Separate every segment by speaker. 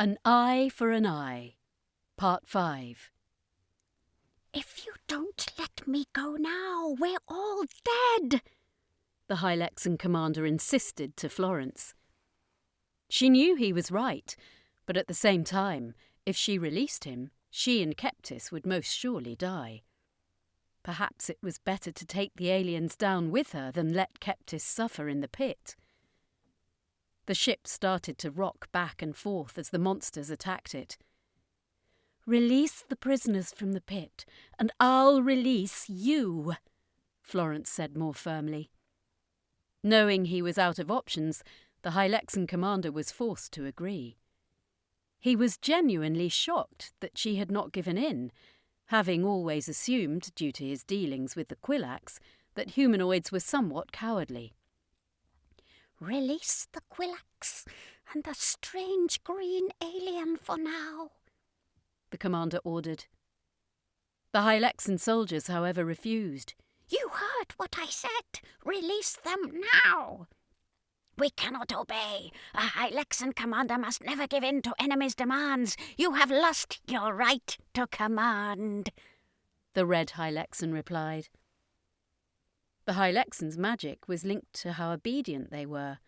Speaker 1: An Eye for an Eye, Part 5.
Speaker 2: "If you don't let me go now, we're all dead,"
Speaker 1: the Hylexan commander insisted to Florence. She knew he was right, but at the same time, if she released him, she and Keptis would most surely die. Perhaps it was better to take the aliens down with her than let Keptis suffer in the pit. The ship started to rock back and forth as the monsters attacked it. "Release the prisoners from the pit, and I'll release you," Florence said more firmly. Knowing he was out of options, the Hylexan commander was forced to agree. He was genuinely shocked that she had not given in, having always assumed, due to his dealings with the Quilax, that humanoids were somewhat cowardly.
Speaker 2: "Release the Quilax and the strange green alien for now,"
Speaker 1: the commander ordered. The Hylexan soldiers, however, refused.
Speaker 2: "You heard what I said. Release them now." "We cannot obey. A Hylexan commander must never give in to enemies' demands. You have lost your right to command,"
Speaker 1: the red Hylexan replied. The Hylexans' magic was linked to how obedient they were.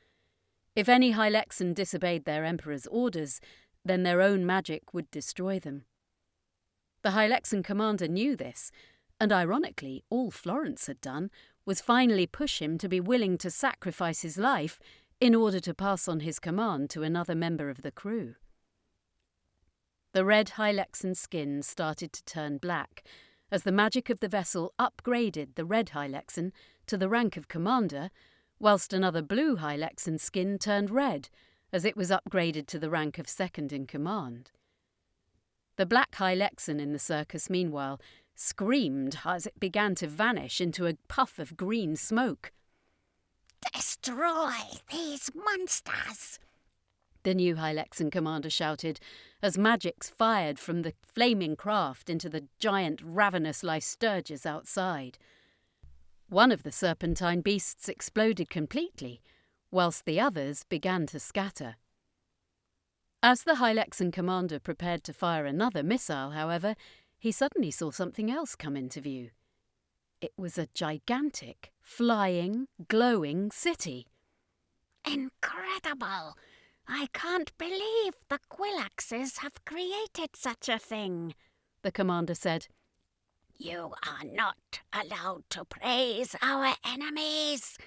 Speaker 1: If any Hylexan disobeyed their emperor's orders, then their own magic would destroy them. The Hylexan commander knew this, and ironically, all Florence had done was finally push him to be willing to sacrifice his life in order to pass on his command to another member of the crew. The red Hylexan skin started to turn black, as the magic of the vessel upgraded the red Hylexan to the rank of commander, whilst another blue Hylexan skin turned red, as it was upgraded to the rank of second in command. The black Hylexan in the circus, meanwhile, screamed as it began to vanish into a puff of green smoke.
Speaker 2: "Destroy these monsters,"
Speaker 1: the new Hylexan commander shouted, as magics fired from the flaming craft into the giant ravenous Lycurgus outside. One of the serpentine beasts exploded completely, whilst the others began to scatter. As the Hylexan commander prepared to fire another missile, however, he suddenly saw something else come into view. It was a gigantic, flying, glowing city.
Speaker 2: "Incredible! I can't believe the Quilaxes have created such a thing,"
Speaker 1: the commander said.
Speaker 2: "You are not allowed to praise our enemies,"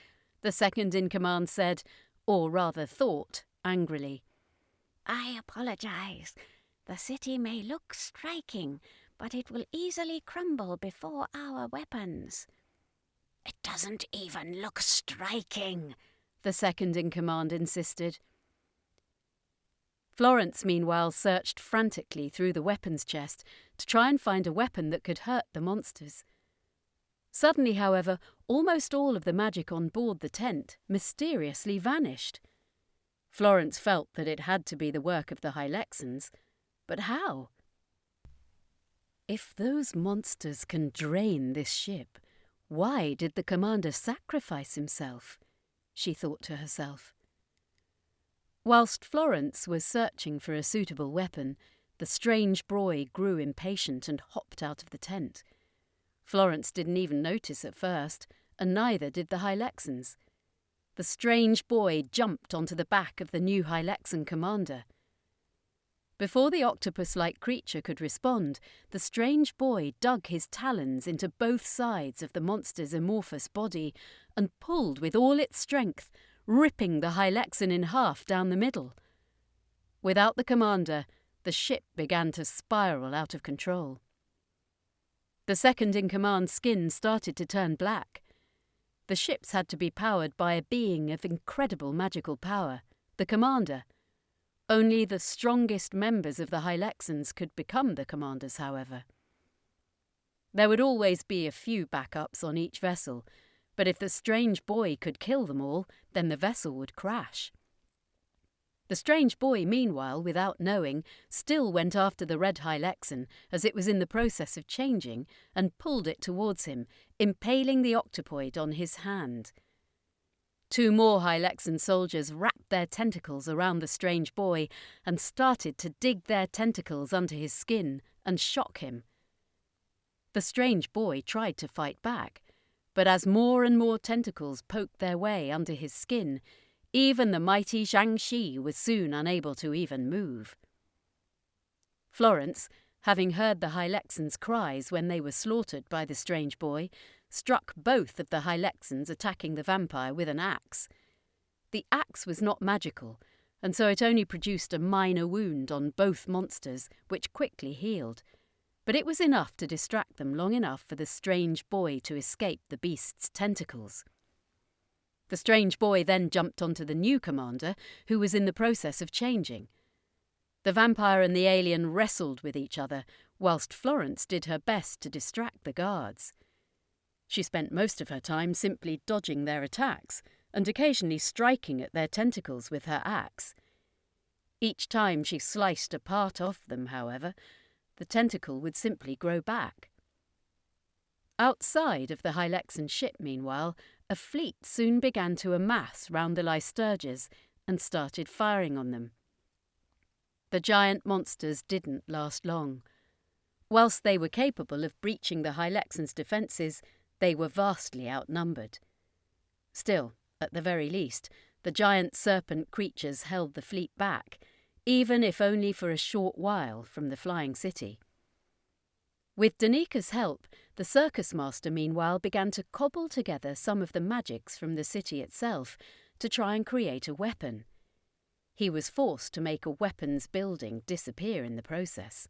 Speaker 1: the second in command said, or rather thought, angrily.
Speaker 2: "I apologize. The city may look striking, but it will easily crumble before our weapons." "It doesn't even look striking,"
Speaker 1: the second in command insisted. Florence, meanwhile, searched frantically through the weapons chest to try and find a weapon that could hurt the monsters. Suddenly, however, almost all of the magic on board the tent mysteriously vanished. Florence felt that it had to be the work of the Hylexans, but how? If those monsters can drain this ship, why did the commander sacrifice himself? She thought to herself. Whilst Florence was searching for a suitable weapon, the strange boy grew impatient and hopped out of the tent. Florence didn't even notice at first, and neither did the Hylexans. The strange boy jumped onto the back of the new Hylexan commander. Before the octopus-like creature could respond, the strange boy dug his talons into both sides of the monster's amorphous body and pulled with all its strength, ripping the Hylexan in half down the middle. Without the commander, the ship began to spiral out of control. The second-in-command's skin started to turn black. The ships had to be powered by a being of incredible magical power, the commander. Only the strongest members of the Hylexans could become the commanders, however. There would always be a few backups on each vessel, but if the strange boy could kill them all, then the vessel would crash. The strange boy, meanwhile, without knowing, still went after the red Hylexan as it was in the process of changing and pulled it towards him, impaling the octopoid on his hand. 2 more Hylexan soldiers wrapped their tentacles around the strange boy and started to dig their tentacles under his skin and shock him. The strange boy tried to fight back, but as more and more tentacles poked their way under his skin, even the mighty Zhangxi was soon unable to even move. Florence, having heard the Hylexans' cries when they were slaughtered by the strange boy, struck both of the Hylexans attacking the vampire with an axe. The axe was not magical, and so it only produced a minor wound on both monsters, which quickly healed. But it was enough to distract them long enough for the strange boy to escape the beast's tentacles. The strange boy then jumped onto the new commander, who was in the process of changing. The vampire and the alien wrestled with each other, whilst Florence did her best to distract the guards. She spent most of her time simply dodging their attacks and occasionally striking at their tentacles with her axe. Each time she sliced a part off them, however, the tentacle would simply grow back. Outside of the Hylexan ship, meanwhile, a fleet soon began to amass round the Lysterges and started firing on them. The giant monsters didn't last long. Whilst they were capable of breaching the Hylexans' defences, they were vastly outnumbered. Still, at the very least, the giant serpent creatures held the fleet back, even if only for a short while from the flying city. With Denika's help, the Circus Master meanwhile began to cobble together some of the magics from the city itself to try and create a weapon. He was forced to make a weapons building disappear in the process.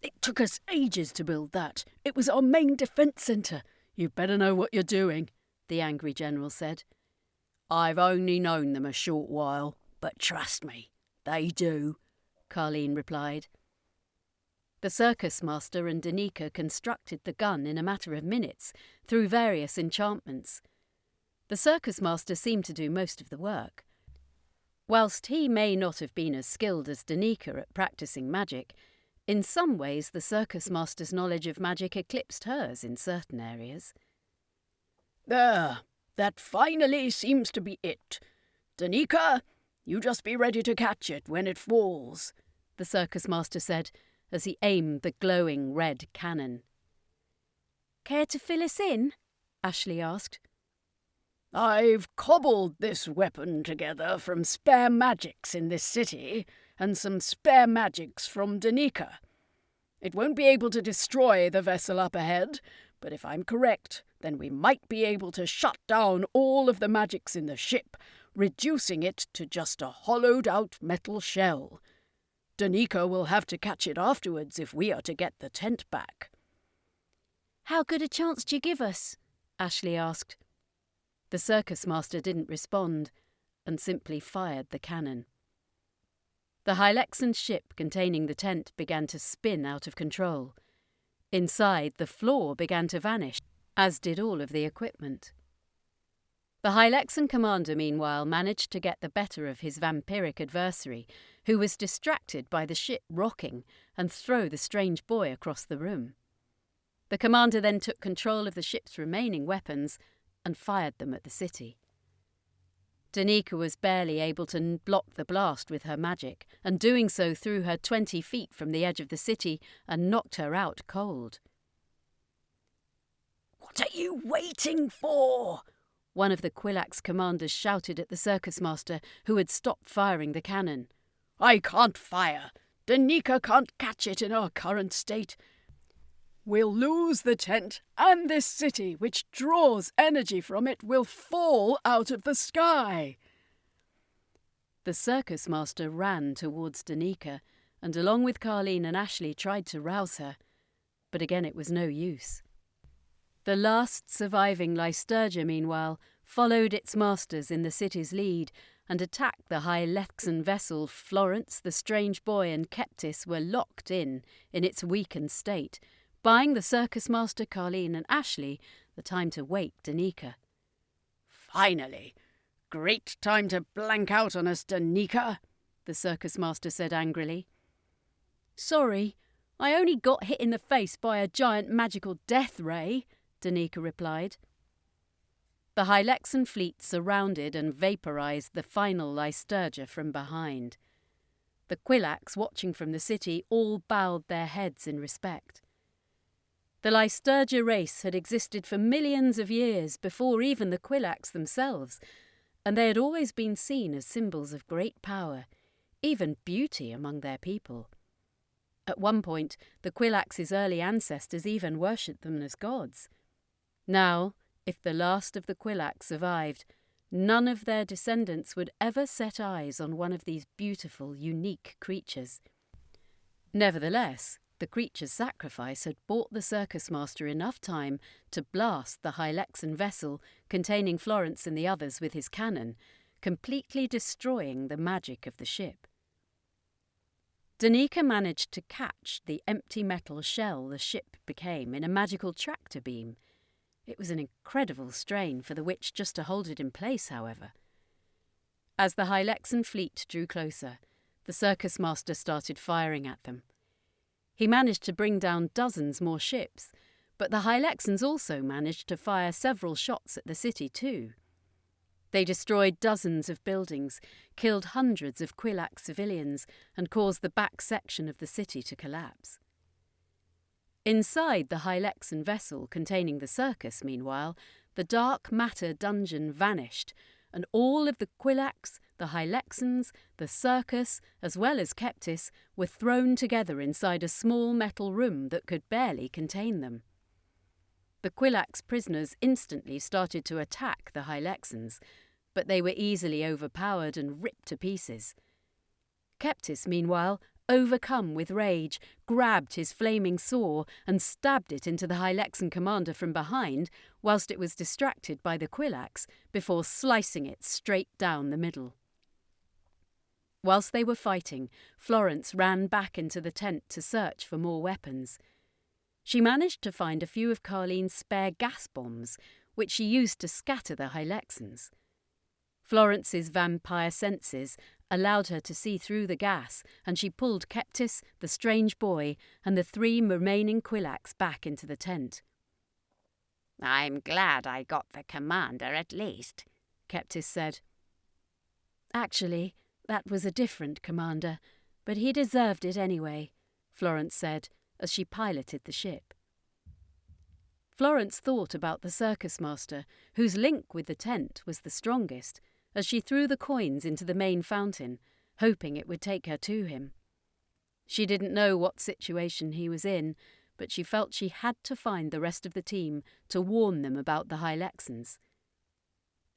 Speaker 3: "It took us ages to build that. It was our main defence centre. You'd better know what you're doing," the angry general said. "I've only known them a short while, but trust me, they do," Carleen replied. The Circus Master and Denika constructed the gun in a matter of minutes through various enchantments. The Circus Master seemed to do most of the work. Whilst he may not have been as skilled as Denika at practising magic, in some ways the Circus Master's knowledge of magic eclipsed hers in certain areas. "There, that finally seems to be it. Denika, you just be ready to catch it when it falls," the Circus Master said as he aimed the glowing red cannon.
Speaker 1: "Care to fill us in?" Ashley asked.
Speaker 3: "I've cobbled this weapon together from spare magics in this city and some spare magics from Denika. It won't be able to destroy the vessel up ahead, but if I'm correct, then we might be able to shut down all of the magics in the ship, reducing it to just a hollowed-out metal shell. Denika will have to catch it afterwards if we are to get the tent back."
Speaker 1: "How good a chance do you give us?" Ashley asked. The Circus Master didn't respond and simply fired the cannon. The Hylexan ship containing the tent began to spin out of control. Inside, the floor began to vanish, as did all of the equipment. The Hylexan commander, meanwhile, managed to get the better of his vampiric adversary, who was distracted by the ship rocking, and throw the strange boy across the room. The commander then took control of the ship's remaining weapons and fired them at the city. Denika was barely able to block the blast with her magic, and doing so threw her 20 feet from the edge of the city and knocked her out cold.
Speaker 3: "What are you waiting for?"
Speaker 1: one of the Quilax commanders shouted at the Circus Master, who had stopped firing the cannon.
Speaker 3: "I can't fire. Denika can't catch it in our current state. We'll lose the tent, and this city, which draws energy from it, will fall out of the sky."
Speaker 1: The Circus Master ran towards Denika, and along with Carleen and Ashley tried to rouse her, but again it was no use. The last surviving Lystergia, meanwhile, followed its masters in the city's lead and attacked the Hylexan vessel. Florence, the strange boy, and Keptis were locked in its weakened state, buying the Circus Master, Carleen and Ashley the time to wake Denika.
Speaker 3: "Finally! Great time to blank out on us, Denika," the Circus Master said angrily.
Speaker 1: "Sorry, I only got hit in the face by a giant magical death ray," Denika replied. The Hylexan fleet surrounded and vaporized the final Lycurgus from behind. The Quilax, watching from the city, all bowed their heads in respect. The Lycurgus race had existed for millions of years before even the Quilax themselves, and they had always been seen as symbols of great power, even beauty among their people. At one point, the Quilax's early ancestors even worshipped them as gods. Now, if the last of the Quilax survived, none of their descendants would ever set eyes on one of these beautiful, unique creatures. Nevertheless, the creature's sacrifice had bought the Circus Master enough time to blast the Hylexan vessel containing Florence and the others with his cannon, completely destroying the magic of the ship. Denika managed to catch the empty metal shell the ship became in a magical tractor beam. It was an incredible strain for the witch just to hold it in place, however. As the Hylexan fleet drew closer, the Circus Master started firing at them. He managed to bring down dozens more ships, but the Hylexans also managed to fire several shots at the city too. They destroyed dozens of buildings, killed hundreds of Quilax civilians, and caused the back section of the city to collapse. Inside the Hylexan vessel containing the circus, meanwhile, the dark matter dungeon vanished, and all of the Quilax, the Hylexans, the circus, as well as Keptis, were thrown together inside a small metal room that could barely contain them. The Quilax prisoners instantly started to attack the Hylexans, but they were easily overpowered and ripped to pieces. Keptis, meanwhile, overcome with rage, grabbed his flaming saw and stabbed it into the Hylexan commander from behind, whilst it was distracted by the Quilax, before slicing it straight down the middle. Whilst they were fighting, Florence ran back into the tent to search for more weapons. She managed to find a few of Carlene's spare gas bombs, which she used to scatter the Hylexans. Florence's vampire senses allowed her to see through the gas, and she pulled Keptis, the strange boy, and the 3 remaining Quilax back into the tent.
Speaker 2: "I'm glad I got the commander at least,"
Speaker 1: Keptis said. "Actually, that was a different commander, but he deserved it anyway," Florence said as she piloted the ship. Florence thought about the Circus Master, whose link with the tent was the strongest, as she threw the coins into the main fountain, hoping it would take her to him. She didn't know what situation he was in, but she felt she had to find the rest of the team to warn them about the Hylexans.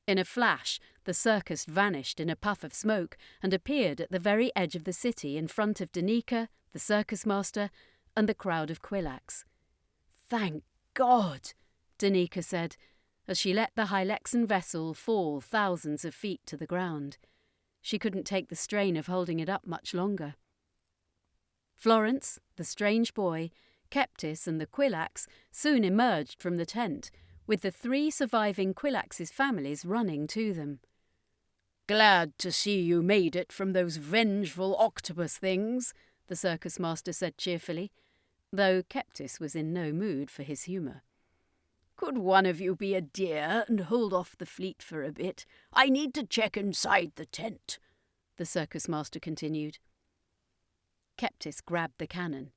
Speaker 1: In a flash, the circus vanished in a puff of smoke and appeared at the very edge of the city in front of Denika, the Circus Master, and the crowd of Quilax. "Thank God," Denika said, as she let the Hylexan vessel fall thousands of feet to the ground. She couldn't take the strain of holding it up much longer. Florence, the strange boy, Keptis, and the Quilax soon emerged from the tent, with the 3 surviving Quilax's families running to them. "Glad to see you made it from those vengeful octopus things," the Circus Master said cheerfully, though Keptis was in no mood for his humour. "Could one of you be a dear and hold off the fleet for a bit? I need to check inside the tent," the Circus Master continued. Keptis grabbed the cannon.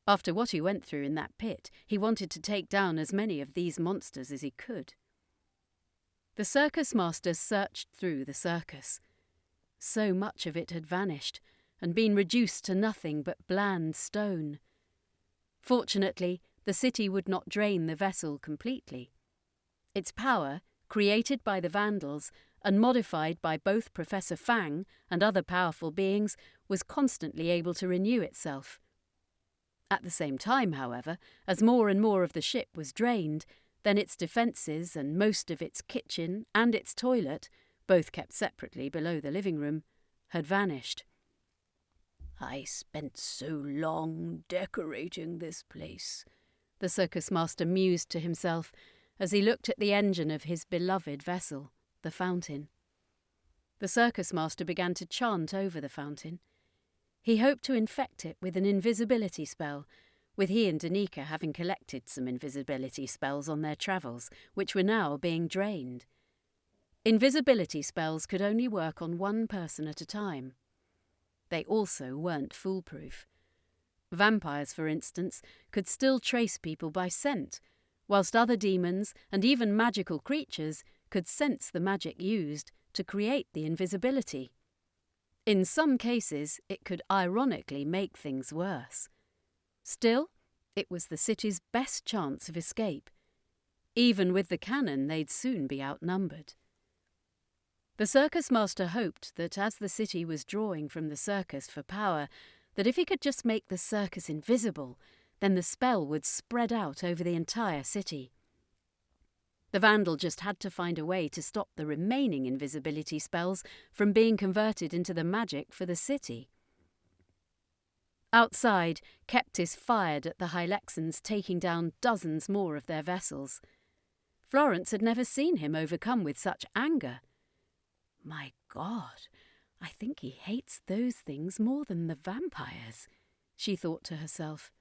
Speaker 1: After what he went through in that pit, he wanted to take down as many of these monsters as he could. The Circus Master searched through the circus. So much of it had vanished and been reduced to nothing but bland stone. Fortunately, the city would not drain the vessel completely. Its power, created by the Vandals and modified by both Professor Fang and other powerful beings, was constantly able to renew itself. At the same time, however, as more and more of the ship was drained, then its defences and most of its kitchen and its toilet, both kept separately below the living room, had vanished. "I spent so long decorating this place," the Circus Master mused to himself as he looked at the engine of his beloved vessel, the fountain. The Circus Master began to chant over the fountain. He hoped to infect it with an invisibility spell, with he and Denika having collected some invisibility spells on their travels, which were now being drained. Invisibility spells could only work on one person at a time. They also weren't foolproof. Vampires, for instance, could still trace people by scent, whilst other demons and even magical creatures could sense the magic used to create the invisibility. In some cases, it could ironically make things worse. Still, it was the city's best chance of escape. Even with the cannon, they'd soon be outnumbered. The Circus Master hoped that as the city was drawing from the circus for power, that if he could just make the circus invisible, then the spell would spread out over the entire city. The Vandal just had to find a way to stop the remaining invisibility spells from being converted into the magic for the city. Outside, Keptis fired at the Hylexans, taking down dozens more of their vessels. Florence had never seen him overcome with such anger. My God, I think he hates those things more than the vampires, she thought to herself.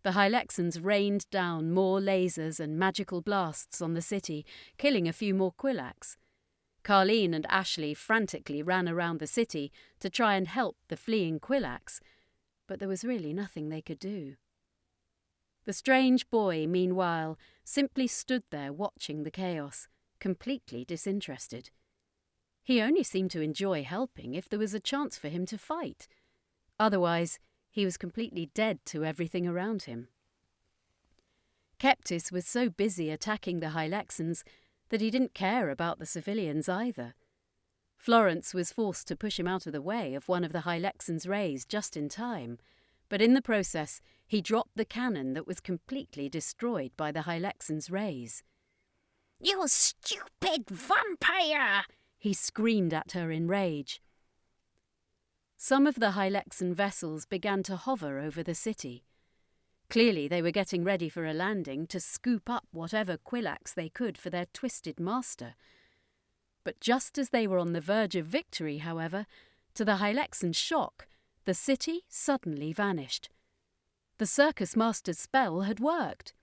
Speaker 1: The Hylexans rained down more lasers and magical blasts on the city, killing a few more Quilax. Carleen and Ashley frantically ran around the city to try and help the fleeing Quilax, but there was really nothing they could do. The strange boy, meanwhile, simply stood there watching the chaos, completely disinterested. He only seemed to enjoy helping if there was a chance for him to fight. Otherwise, he was completely dead to everything around him. Keptis was so busy attacking the Hylexans that he didn't care about the civilians either. Florence was forced to push him out of the way of one of the Hylexans' rays just in time, but in the process he dropped the cannon that was completely destroyed by the Hylexans' rays.
Speaker 2: "You stupid vampire!"
Speaker 1: he screamed at her in rage. Some of the Hylexan vessels began to hover over the city. Clearly they were getting ready for a landing to scoop up whatever Quilax they could for their twisted master. But just as they were on the verge of victory, however, to the Hylexan shock, the city suddenly vanished. The Circus Master's spell had worked.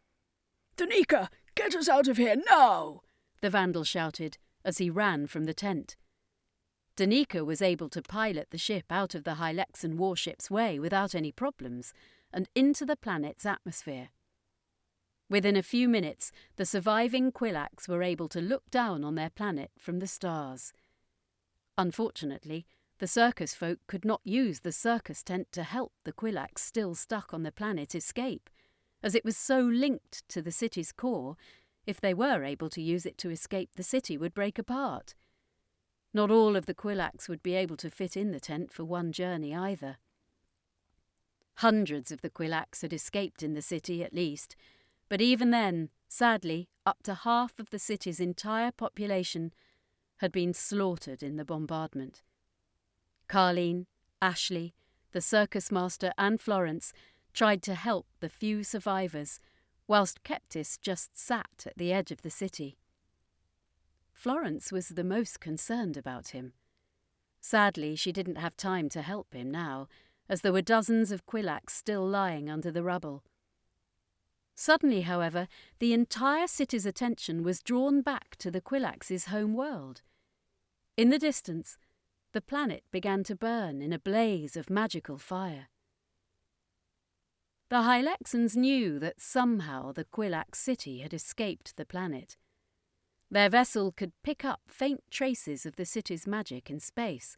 Speaker 3: "Denika, get us out of here now!"
Speaker 1: the Vandal shouted as he ran from the tent. Denika was able to pilot the ship out of the Hylexan warship's way without any problems and into the planet's atmosphere. Within a few minutes, the surviving Quilax were able to look down on their planet from the stars. Unfortunately, the circus folk could not use the circus tent to help the Quilax still stuck on the planet escape, as it was so linked to the city's core. If they were able to use it to escape, the city would break apart. Not all of the Quilax would be able to fit in the tent for one journey either. Hundreds of the Quilax had escaped in the city at least, but even then, sadly, up to half of the city's entire population had been slaughtered in the bombardment. Carleen, Ashley, the Circus Master and Florence tried to help the few survivors, whilst Keptis just sat at the edge of the city. Florence was the most concerned about him. Sadly, she didn't have time to help him now, as there were dozens of Quilax still lying under the rubble. Suddenly, however, the entire city's attention was drawn back to the Quilax's home world. In the distance, the planet began to burn in a blaze of magical fire. The Hylexans knew that somehow the Quilax city had escaped the planet. Their vessel could pick up faint traces of the city's magic in space,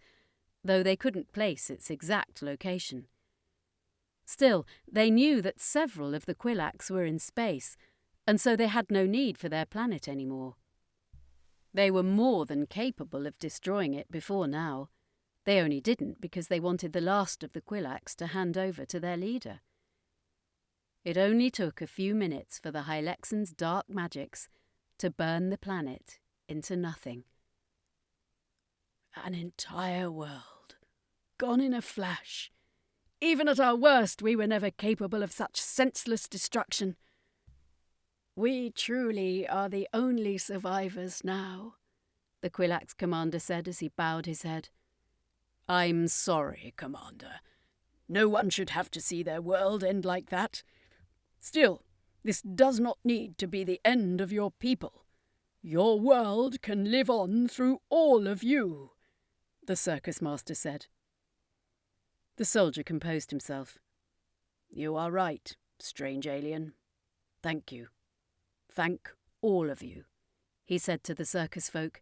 Speaker 1: though they couldn't place its exact location. Still, they knew that several of the Quilax were in space, and so they had no need for their planet anymore. They were more than capable of destroying it before now. They only didn't because they wanted the last of the Quilax to hand over to their leader. It only took a few minutes for the Hylexans' dark magics to burn the planet into nothing.
Speaker 3: An entire world, gone in a flash. Even at our worst, we were never capable of such senseless destruction. We truly are the only survivors now, the Quilax commander said as he bowed his head.
Speaker 4: I'm sorry, Commander.
Speaker 3: No one should have to see their world end like that. Still, this does not need to be the end of your people. Your world can live on through all of you, the Circus Master said. The soldier composed himself. You are right, strange alien. Thank you. Thank all of you, he said to the circus folk.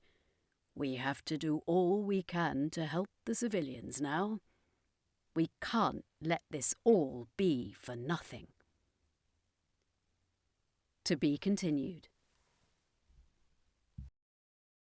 Speaker 3: We have to do all we can to help the civilians now. We can't let this all be for nothing. To be continued.